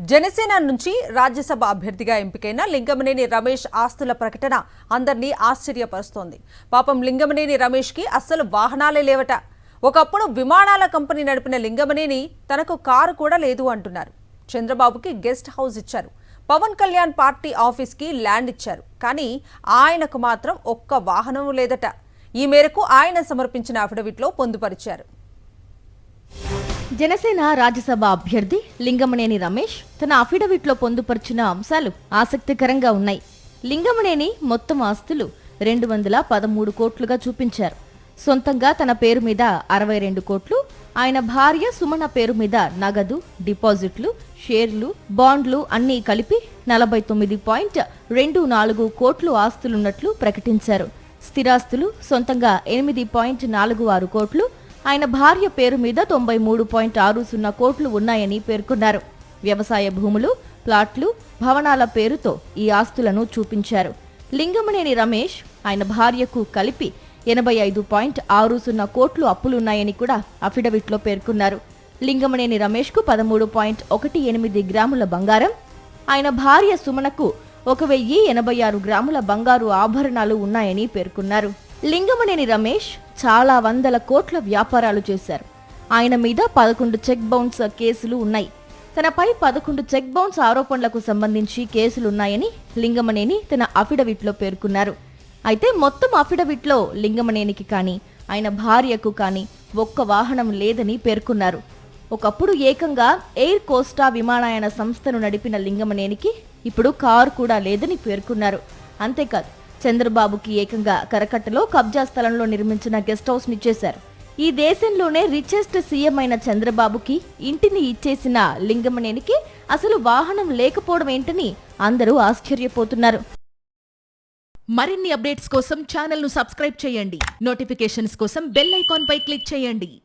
జనసేన నుంచి రాజ్యసభ అభ్యర్థిగా ఎంపికైన లింగమనేని రమేష్ ఆస్తుల ప్రకటన అందరినీ ఆశ్చర్యపరుస్తోంది. పాపం లింగమనేని రమేష్కి అస్సలు వాహనాలే లేవట. ఒకప్పుడు విమానాల కంపెనీ నడిపిన లింగమనేని తనకు కారు కూడా లేదు అంటున్నారు. చంద్రబాబుకి గెస్ట్ హౌస్ ఇచ్చారు. పవన్ కళ్యాణ్ పార్టీ ఆఫీస్కి ల్యాండ్ ఇచ్చారు. కానీ ఆయనకు మాత్రం ఒక్క వాహనం లేదట. ఈ మేరకు ఆయన సమర్పించిన అఫిడవిట్లో పొందుపరిచారు. జనసేన రాజ్యసభ అభ్యర్థి లింగమనేని రమేష్ తన అఫిడవిట్లో పొందుపరిచిన అంశాలు ఆసక్తికరంగా ఉన్నాయి. లింగమనేని మొత్తం ఆస్తులు 213 కోట్లుగా చూపించారు. సొంతంగా తన పేరు మీద 62 కోట్లు, ఆయన భార్య సుమన పేరు మీద నగదు, డిపాజిట్లు, షేర్లు, బాండ్లు అన్నీ కలిపి 49.24 కోట్లు ఆస్తులున్నట్లు ప్రకటించారు. స్థిరాస్తులు సొంతంగా 8.46 కోట్లు, ఆయన భార్య పేరు మీద 93.60 కోట్లు ఉన్నాయని పేర్కొన్నారు. వ్యవసాయ భూములు, ప్లాట్లు, భవనాల పేరుతో ఈ ఆస్తులను చూపించారు. లింగమనేని రమేష్, ఆయన భార్యకు కలిపి 85.60 కోట్లు అప్పులున్నాయని కూడా అఫిడవిట్లో పేర్కొన్నారు. లింగమనేని రమేష్కు 13.18 గ్రాముల బంగారం, ఆయన భార్య సుమనకు 1086 గ్రాముల బంగారు ఆభరణాలు ఉన్నాయని పేర్కొన్నారు. లింగమనేని రమేష్ చాలా వందల కోట్ల వ్యాపారాలు చేశారు. ఆయన మీద 11 చెక్ బౌన్స్ కేసులు ఉన్నాయి. తనపై 11 చెక్ బౌన్స్ ఆరోపణలకు సంబంధించి కేసులున్నాయని లింగమనేని తన అఫిడవిట్లో పేర్కొన్నారు. అయితే మొత్తం అఫిడవిట్లో లింగమనేనికి కానీ ఆయన భార్యకు కానీ ఒక్క వాహనం లేదని పేర్కొన్నారు. ఒకప్పుడు ఏకంగా ఎయిర్ కోస్టా విమానయాన సంస్థను నడిపిన లింగమనేనికి ఇప్పుడు కారు కూడా లేదని పేర్కొన్నారు. అంతేకాదు, చంద్రబాబుకి ఏకంగా కరకట్టలో కబ్జా స్థలంలో నిర్మించిన గెస్ట్ హౌస్ నిచ్చేశారు. ఈ దేశంలోనే రిచెస్ట్ సీఎం అయిన చంద్రబాబుకి ఇంటిని ఇచ్చేసిన లింగమనేనికి అసలు వాహనం లేకపోవడం ఏంటని అందరూ ఆశ్చర్యపోతున్నారు. మరిన్ని అప్డేట్స్ కోసం ఛానల్ ను సబ్స్క్రైబ్ చేయండి. నోటిఫికేషన్స్ కోసం బెల్ ఐకాన్ పై క్లిక్ చేయండి.